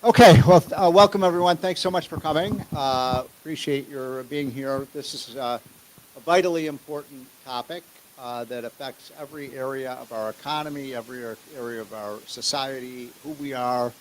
Okay, well, welcome everyone. Thanks so much for coming. Appreciate your being here. This is a vitally important topic that affects every area of our economy, every area of our society, who we are,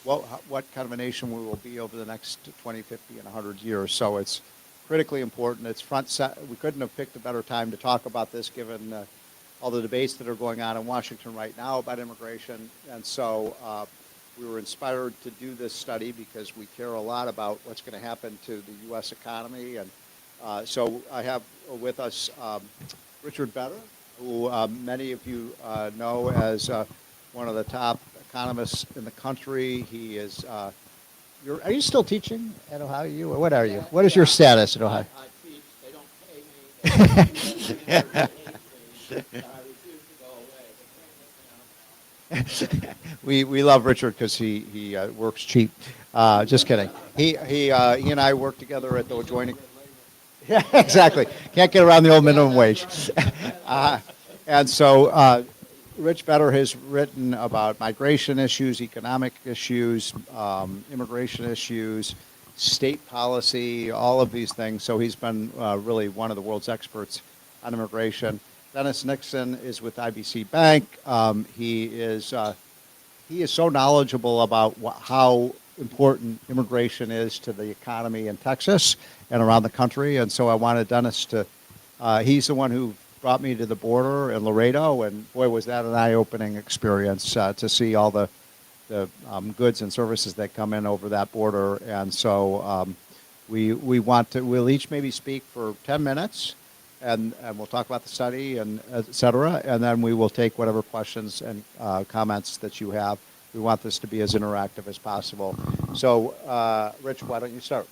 what kind of a nation we will be over the next 20, 50, and 100 years. So it's critically important. It's front set. We couldn't have picked a better time to talk about this given all the debates that are going on in Washington right now about immigration. And so we were inspired to do this study because we care a lot about what's going to happen to the U.S. economy. And so I have with us Richard Vedder, who many of you know as one of the top economists in the country. He is, are you still teaching at Ohio? What are you? What is your status at Ohio? I teach. They don't pay me. I refuse to go away. We love Richard because he works cheap. Just kidding. He and I work together at the adjoining. Yeah, exactly. Can't get around the old minimum wage. And so Rich Vedder has written about migration issues, economic issues, immigration issues, state policy, all of these things. So he's been really one of the world's experts on immigration. Dennis Nixon is with IBC Bank. He is so knowledgeable about how important immigration is to the economy in Texas and around the country. And so I wanted Dennis to, he's the one who brought me to the border in Laredo, and boy, was that an eye-opening experience to see all the goods and services that come in over that border. And so we'll each maybe speak for 10 minutes, and we'll talk about the study and et cetera, and then we will take whatever questions and comments that you have. We want this to be as interactive as possible. So, Rich, why don't you start?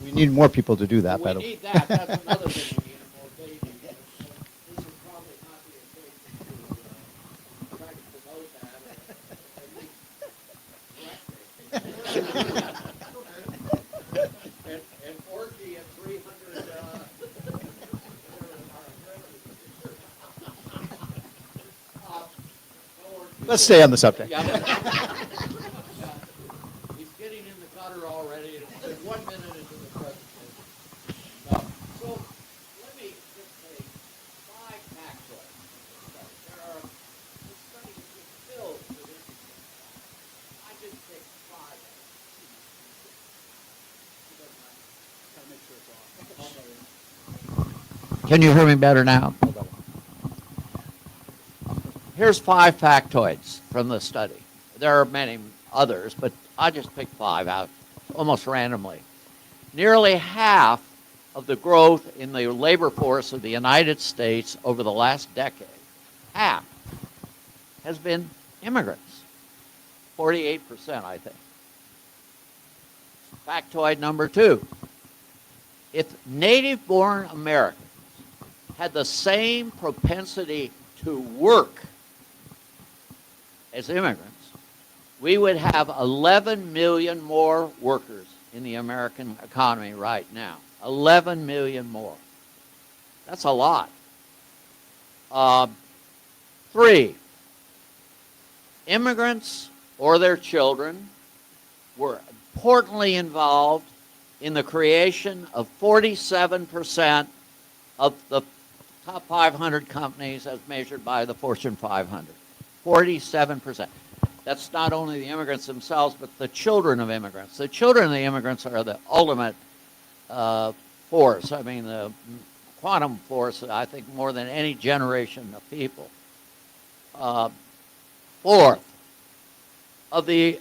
We need more people to do that. We need that. That's another thing we need, more babies. This would probably not be a great thing to try to promote that, or at least and orgy at 300. Let's stay on the subject. Yeah. He's getting in the gutter already. It's been 1 minute into the presentation. So let me just say 5 factoids. This study is just filled with interesting stuff. I just picked 5 of them. Can you hear me better now? Here's 5 factoids from the study. There are many others, but I just picked 5 out almost randomly. Nearly half of the growth in the labor force of the United States over the last decade, half, has been immigrants. 48%, I think. Factoid number 2. If native-born Americans had the same propensity to work as immigrants, we would have 11 million more workers in the American economy right now. 11 million more. That's a lot. 3, immigrants or their children were importantly involved in the creation of 47% of the top 500 companies as measured by the Fortune 500. 47%. That's not only the immigrants themselves, but the children of immigrants. The children of the immigrants are the ultimate force. I mean, quantum force, I think, more than any generation of people. Fourth, of the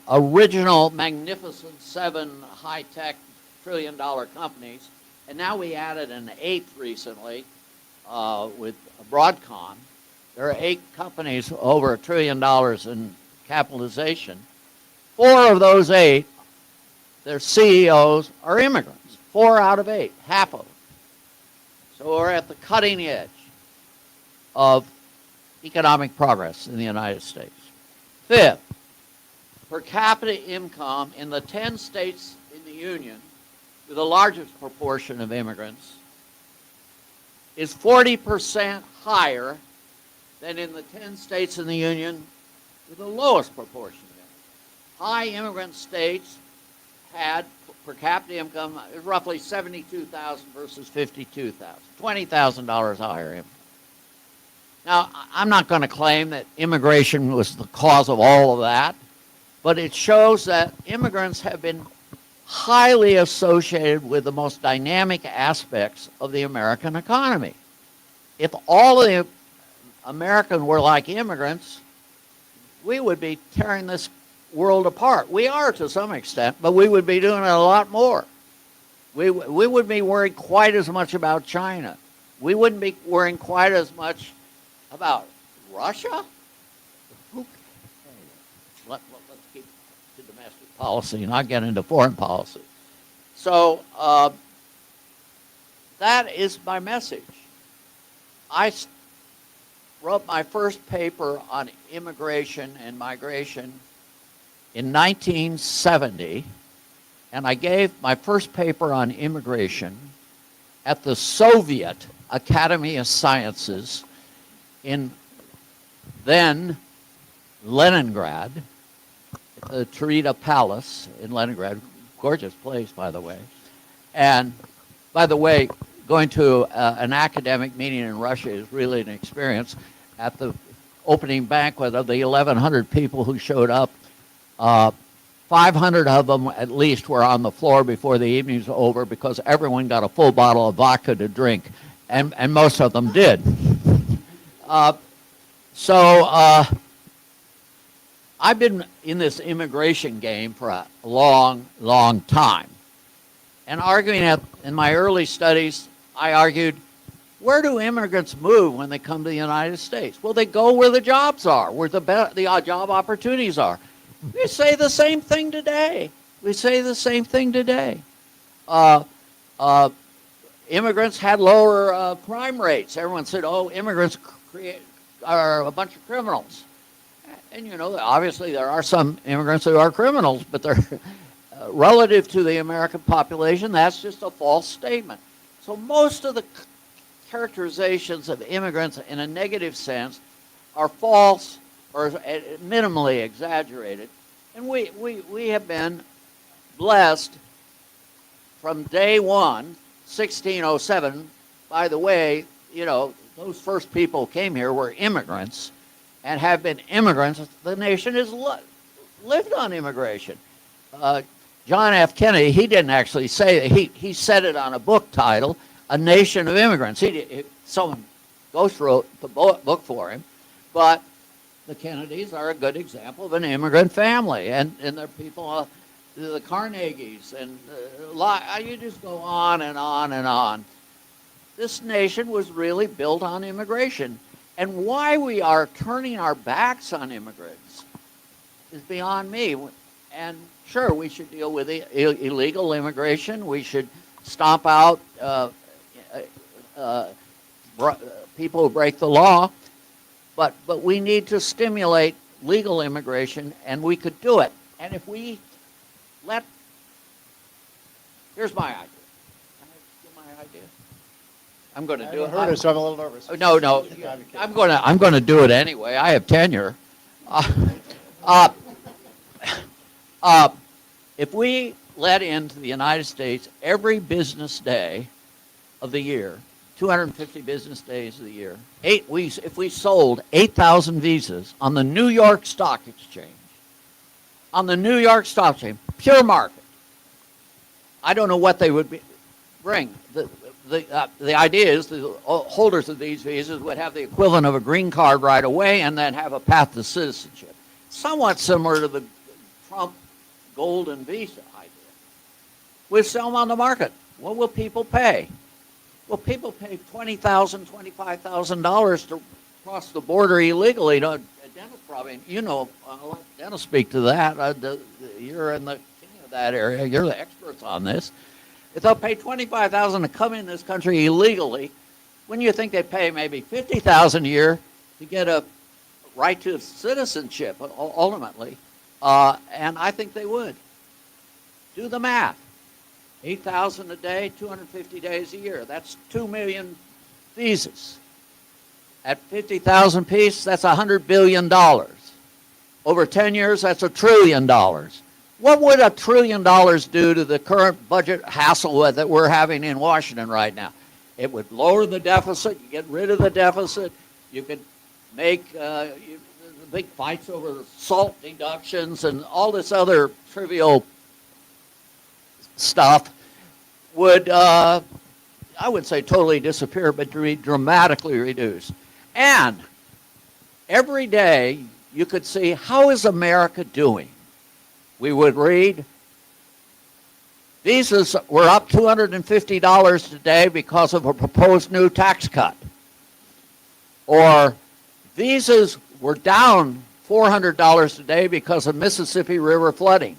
original magnificent 7 high-tech trillion-dollar companies, and now we added an 8th recently with Broadcom. There are 8 companies over $1 trillion in capitalization. 4 of those 8, their CEOs are immigrants. 4 out of 8, half of them. So we're at the cutting edge of economic progress in the United States. Fifth, per capita income in the 10 states in the Union with the largest proportion of immigrants is 40% higher than in the 10 states in the Union with the lowest proportion of immigrants. High immigrant states had per capita income roughly $72,000 versus $52,000, $20,000 higher income. Now, I'm not going to claim that immigration was the cause of all of that, but it shows that immigrants have been highly associated with the most dynamic aspects of the American economy. If all of the Americans were like immigrants, we would be tearing this world apart. We are to some extent, but we would be doing it a lot more. We wouldn't be worried quite as much about China. We wouldn't be worrying quite as much about Russia. Let's keep to domestic policy and not get into foreign policy. So that is my message. I wrote my first paper on immigration and migration in 1970, and I gave my first paper on immigration at the Soviet Academy of Sciences in then Leningrad, at the Tarita Palace in Leningrad, gorgeous place, by the way. And by the way, going to an academic meeting in Russia is really an experience. At the opening banquet of the 1,100 people who showed up, 500 of them at least were on the floor before the evening's over because everyone got a full bottle of vodka to drink, and most of them did. I've been in this immigration game for a long, long time. And in my early studies, I argued, where do immigrants move when they come to the United States? Well, they go where the jobs are, where the job opportunities are. We say the same thing today. Immigrants had lower crime rates. Everyone said, oh, immigrants are a bunch of criminals. And, you know, obviously there are some immigrants who are criminals, but they're relative to the American population, that's just a false statement. So most of the characterizations of immigrants in a negative sense are false or minimally exaggerated. And we have been blessed from day one, 1607. By the way, you know, those first people who came here were immigrants and have been immigrants. The nation has lived on immigration. John F. Kennedy, he didn't actually say it. He said it on a book title, A Nation of Immigrants. Someone ghost wrote the book for him. But the Kennedys are a good example of an immigrant family. And there are people, the Carnegies, and you just go on and on and on. This nation was really built on immigration. And why we are turning our backs on immigrants is beyond me. And sure, we should deal with illegal immigration. We should stomp out people who break the law. But we need to stimulate legal immigration, and we could do it. And if we here's my idea. Can I give my idea? I'm going to do it. I heard it, so I'm a little nervous. No. I'm going to do it anyway. I have tenure. If we let into the United States every business day of the year, 250 business days of the year, if we sold 8,000 visas on the New York Stock Exchange, pure market, I don't know what they would bring. the idea is the holders of these visas would have the equivalent of a green card right away and then have a path to citizenship. Somewhat similar to the Trump golden visa idea. We sell them on the market. What will people pay? Well, people pay $20,000, $25,000 to cross the border illegally. Dennis probably, I'll let Dennis speak to that. You're in the king of that area. You're the experts on this. If they'll pay $25,000 to come in this country illegally, when you think they pay maybe $50,000 a year to get a right to citizenship ultimately, and I think they would. Do the math. 8,000 a day, 250 days a year. That's 2 million visas. At 50,000 apiece, that's $100 billion. Over 10 years, that's $1 trillion. What would $1 trillion do to the current budget hassle that we're having in Washington right now? It would lower the deficit. You get rid of the deficit. You could make big fights over SALT deductions and all this other trivial stuff would, I would say totally disappear, but be dramatically reduced. And every day you could see, how is America doing? We would read, visas were up $250 today because of a proposed new tax cut. Or visas were down $400 today because of Mississippi River flooding.